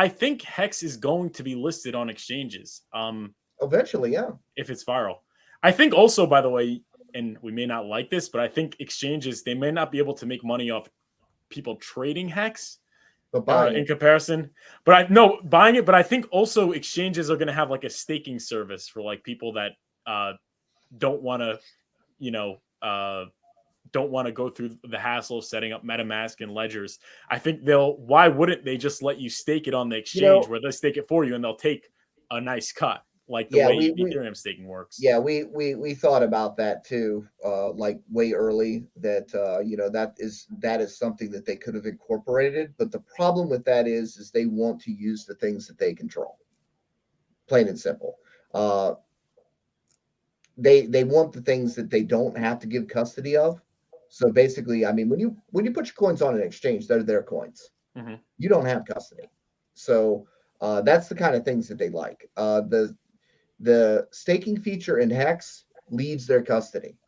I think HEX is going to be listed on exchanges. Eventually, yeah. If it's viral. I think also, by the way, and we may not like this, but I think exchanges, they may not be able to make money off people trading HEX But buying in it. comparison. But I no buying it, but I think also exchanges are going to have like a staking service for like people that don't want to, you know, don't want to go through the hassle of setting up MetaMask and ledgers. I think why wouldn't they just let you stake it on the exchange where they stake it for you and they'll take a nice cut, like the way Ethereum staking works. Yeah, we thought about that too, like way early, that that is something that they could have incorporated. But the problem with that is they want to use the things that they control. Plain and simple. They want the things that they don't have to give custody of. So basically, I mean, when you put your coins on an exchange, they're their coins. Mm-hmm. You don't have custody. So that's the kind of things that they like. The staking feature in HEX leaves their custody.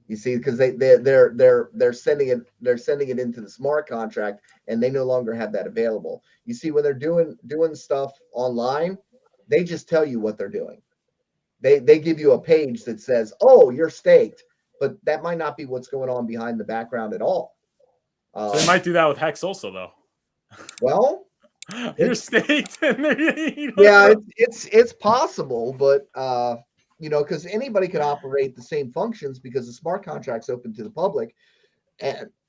You see, because they're sending it into the smart contract, and they no longer have that available. You see, when they're doing stuff online, they just tell you what they're doing. They give you a page that says, "Oh, you're staked," but that might not be what's going on behind the background at all. So they might do that with HEX also, though. Well, you're staked, and yeah, it's possible, but because anybody could operate the same functions because the smart contract's open to the public,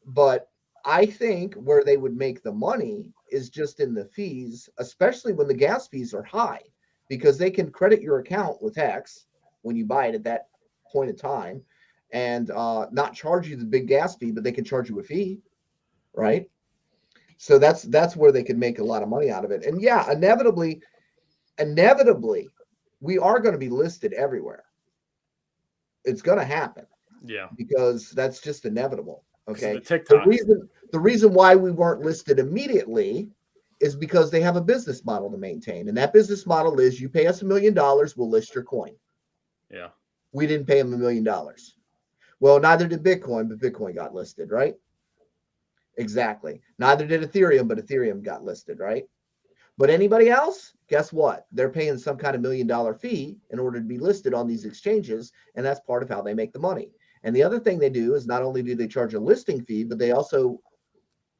but I think where they would make the money is just in the fees, especially when the gas fees are high, because they can credit your account with HEX when you buy it at that point in time, and not charge you the big gas fee, but they can charge you a fee, right? So that's where they could make a lot of money out of it. And yeah, inevitably, we are going to be listed everywhere. It's going to happen. Yeah, because that's just inevitable. Okay. The reason why we weren't listed immediately is because they have a business model to maintain, and that business model is you pay us $1 million, we'll list your coin. Yeah. We didn't pay them $1 million. Well, neither did Bitcoin, but Bitcoin got listed, right? Exactly. Neither did Ethereum, but Ethereum got listed, right? But anybody else, guess what? They're paying some kind of $1 million fee in order to be listed on these exchanges, and that's part of how they make the money. And the other thing they do is not only do they charge a listing fee, but they also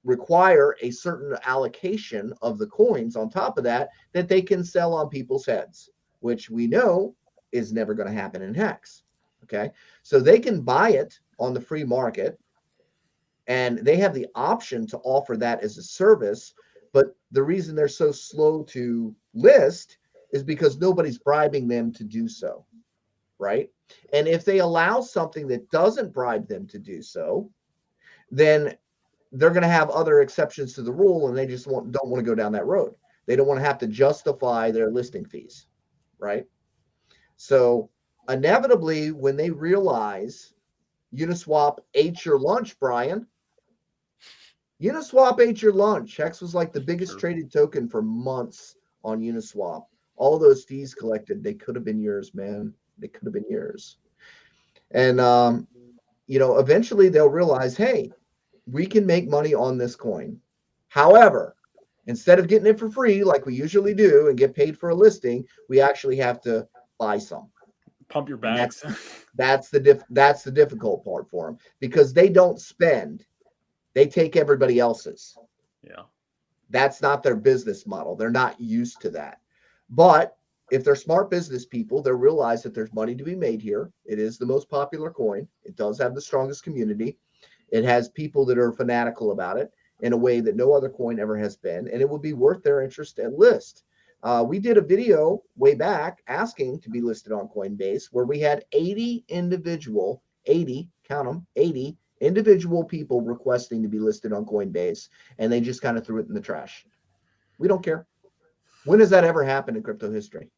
require a certain allocation of the coins on top of that they can sell on people's heads, which we know is never going to happen in HEX. Okay. So they can buy it on the free market, and they have the option to offer that as a service. But the reason they're so slow to list is because nobody's bribing them to do so, right? And if they allow something that doesn't bribe them to do so, then they're going to have other exceptions to the rule, and they just don't want to go down that road. They don't want to have to justify their listing fees, right? So inevitably, when they realize Uniswap ate your lunch, Brian, Uniswap ate your lunch. HEX was like the biggest traded token for months on Uniswap. All those fees collected, they could have been yours, man. They could have been yours. And, eventually they'll realize, hey, we can make money on this coin. However, instead of getting it for free like we usually do and get paid for a listing, we actually have to buy some. Pump your bags. That's the difficult part for them, because they don't spend. They take everybody else's. Yeah. That's not their business model. They're not used to that. But if they're smart business people, they'll realize that there's money to be made here. It is the most popular coin. It does have the strongest community. It has people that are fanatical about it in a way that no other coin ever has been, and it would be worth their interest and list. We did a video way back asking to be listed on Coinbase, where we had 80 individual people requesting to be listed on Coinbase, and they just kind of threw it in the trash. We don't care. When has that ever happened in crypto history?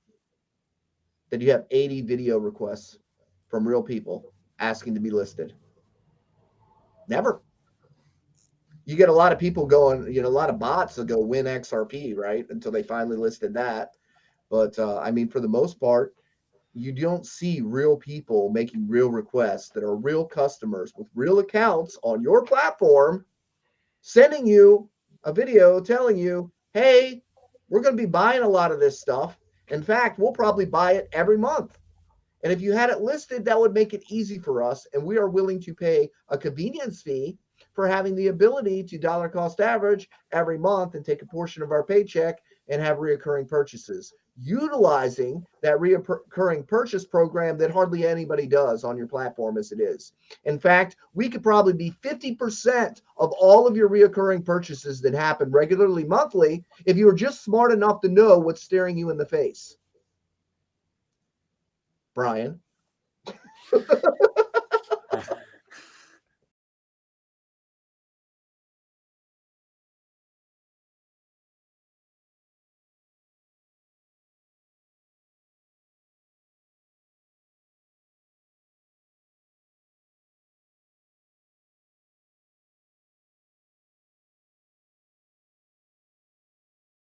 That you have 80 video requests from real people asking to be listed? Never. You get a lot of people going, a lot of bots that go win XRP, right? Until they finally listed that. But for the most part, you don't see real people making real requests that are real customers with real accounts on your platform, sending you a video telling you, hey, We're going to be buying a lot of this stuff. In fact, we'll probably buy it every month. And if you had it listed, that would make it easy for us. And we are willing to pay a convenience fee for having the ability to dollar cost average every month and take a portion of our paycheck and have reoccurring purchases, utilizing that reoccurring purchase program that hardly anybody does on your platform as it is. In fact, we could probably be 50% of all of your reoccurring purchases that happen regularly monthly if you were just smart enough to know what's staring you in the face. Brian.